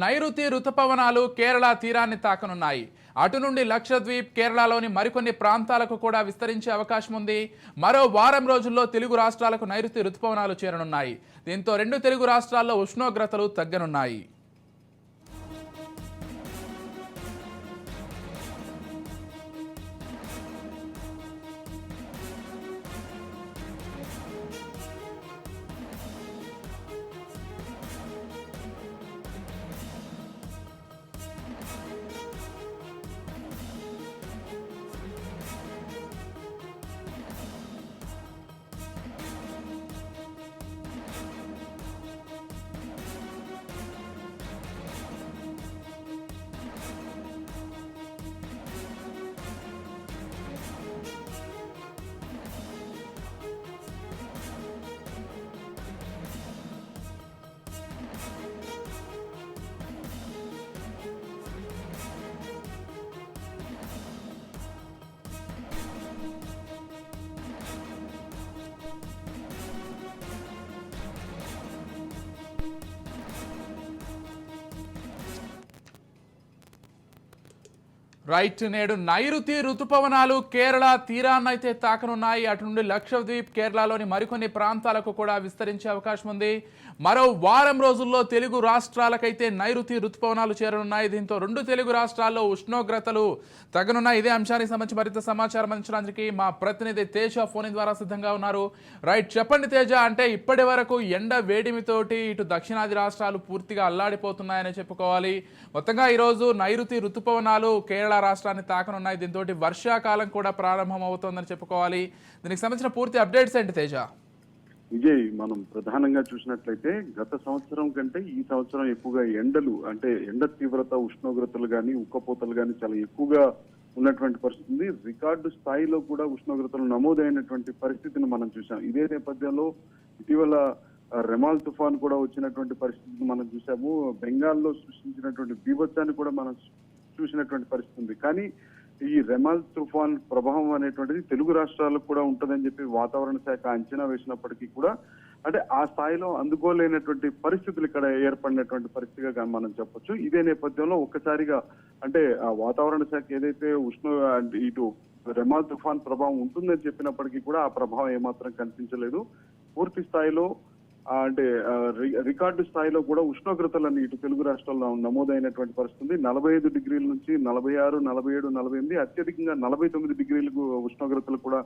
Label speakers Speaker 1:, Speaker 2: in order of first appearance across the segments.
Speaker 1: నైరుతి రుతుపవనాలు కేరళ తీరాన్ని తాకనున్నాయి. అటు నుండి లక్షద్వీప్, కేరళలోని మరికొన్ని ప్రాంతాలకు కూడా విస్తరించే అవకాశం ఉంది. మరో వారం రోజుల్లో తెలుగు రాష్ట్రాలకు నైరుతి రుతుపవనాలు చేరనున్నాయి. దీంతో రెండు తెలుగు రాష్ట్రాల్లో ఉష్ణోగ్రతలు తగ్గనున్నాయి. రైట్, నేడు నైరుతి రుతుపవనాలు కేరళ తీరాన్నైతే తాకనున్నాయి. అటు నుండి లక్షద్వీప్, కేరళలోని మరికొన్ని ప్రాంతాలకు కూడా విస్తరించే అవకాశం ఉంది. మరో వారం రోజుల్లో తెలుగు రాష్ట్రాలకైతే నైరుతి రుతుపవనాలు చేరనున్నాయి. దీంతో రెండు తెలుగు రాష్ట్రాల్లో ఉష్ణోగ్రతలు తగ్గనున్నాయి. ఇదే అంశానికి సంబంధించి మరింత సమాచారం అందించడానికి మా ప్రతినిధి తేజ ఫోన్ ద్వారా సిద్ధంగా ఉన్నారు. రైట్, చెప్పండి తేజ. అంటే ఇప్పటి వరకు ఎండ వేడిమితోటి ఇటు దక్షిణాది రాష్ట్రాలు పూర్తిగా అల్లాడిపోతున్నాయని చెప్పుకోవాలి. మొత్తంగా ఈరోజు నైరుతి రుతుపవనాలు కేరళ రాష్ట్రాన్ని తాకనున్నాయి. దీంతో వర్షాకాలం కూడా ప్రారంభం అవుతోందని చెప్పుకోవాలి. దీనికి సంబంధించిన పూర్తి అప్డేట్స్ ఏంటి తేజ?
Speaker 2: విజయ్, మనం ప్రధానంగా చూసినట్లయితే గత సంవత్సరం కంటే ఈ సంవత్సరం ఎక్కువగా ఎండలు, అంటే ఎండ తీవ్రత, ఉష్ణోగ్రతలు కానీ ఉక్కపోతలు కానీ చాలా ఎక్కువగా ఉన్నటువంటి పరిస్థితి ఉంది. రికార్డు స్థాయిలో కూడా ఉష్ణోగ్రతలు నమోదైనటువంటి పరిస్థితిని మనం చూసాం. ఇదే నేపథ్యంలో ఇటీవల రెమాల్ తుఫాన్ కూడా వచ్చినటువంటి పరిస్థితిని మనం చూసాము. బెంగాల్లో సృష్టించినటువంటి బీభత్సాన్ని కూడా మనం చూసినటువంటి పరిస్థితి ఉంది. కానీ ఈ రెమాల్ తుఫాన్ ప్రభావం అనేటువంటిది తెలుగు రాష్ట్రాలకు కూడా ఉంటుందని చెప్పి వాతావరణ శాఖ అంచనా వేసినప్పటికీ కూడా అంటే ఆ స్థాయిలో అందుకోలేనటువంటి పరిస్థితులు ఇక్కడ ఏర్పడినటువంటి పరిస్థితిగా మనం చెప్పొచ్చు. ఇదే నేపథ్యంలో ఒక్కసారిగా అంటే ఆ వాతావరణ శాఖ ఏదైతే ఇటు రెమాల్ తుఫాన్ ప్రభావం ఉంటుందని చెప్పినప్పటికీ కూడా ఆ ప్రభావం ఏమాత్రం కనిపించలేదు. పూర్తి స్థాయిలో అంటే రికార్డు స్థాయిలో కూడా ఉష్ణోగ్రతలన్నీ ఇటు తెలుగు రాష్ట్రాల్లో నమోదైనటువంటి పరిస్థితి. 45 డిగ్రీల నుంచి 46, 47, 48, అత్యధికంగా 49 డిగ్రీలకు ఉష్ణోగ్రతలు కూడా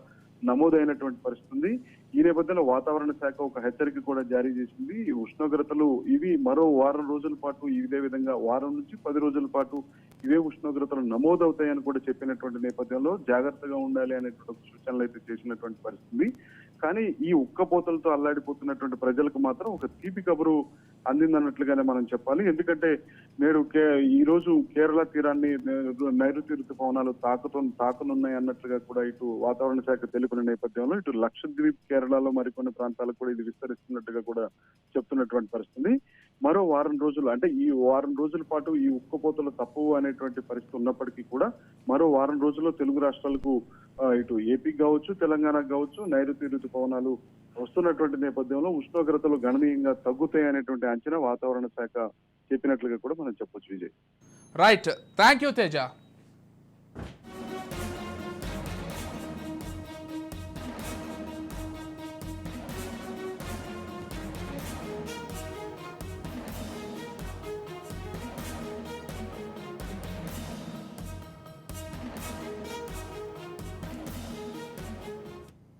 Speaker 2: నమోదైనటువంటి పరిస్థితి. ఈ నేపథ్యంలో వాతావరణ శాఖ ఒక హెచ్చరిక కూడా జారీ చేసింది. ఈ ఉష్ణోగ్రతలు ఇవి మరో వారం రోజుల పాటు ఇదే విధంగా వారం నుంచి 10 రోజుల పాటు ఇవే ఉష్ణోగ్రతలు నమోదవుతాయని కూడా చెప్పినటువంటి నేపథ్యంలో జాగ్రత్తగా ఉండాలి అనేటువంటి సూచనలు అయితే చేసినటువంటి పరిస్థితి. కానీ ఈ ఉక్కపోతలతో అల్లాడిపోతున్నటువంటి ప్రజలకు మాత్రం ఒక తీపి కబురు అందిందన్నట్లుగానే మనం చెప్పాలి. ఎందుకంటే నేడు ఈ రోజు కేరళ తీరాన్ని నైరుతి రుతుపవనాలు తాకనున్నాయి అన్నట్లుగా కూడా ఇటు వాతావరణ శాఖ తెలిపిన నేపథ్యంలో ఇటు లక్షద్వీప్, కేరళలో మరికొన్ని ప్రాంతాలకు కూడా ఇది విస్తరిస్తున్నట్టుగా కూడా చెప్తున్నటువంటి పరిస్థితి. మరో వారం రోజులు అంటే ఈ వారం రోజుల పాటు ఈ ఉక్కపోతలు తప్పవు అనేటువంటి పరిస్థితి ఉన్నప్పటికీ కూడా మరో వారం రోజుల్లో తెలుగు రాష్ట్రాలకు ఇటు ఏపీకి కావచ్చు, తెలంగాణకు కావచ్చు నైరుతి రుతుపవనాలు వస్తున్నటువంటి నేపథ్యంలో ఉష్ణోగ్రతలు గణనీయంగా తగ్గుతాయి అనేటువంటి అంచనా వాతావరణ శాఖ చెప్పినట్లుగా కూడా మనం చెప్పొచ్చు. Vijay,
Speaker 1: right, thank you Teja.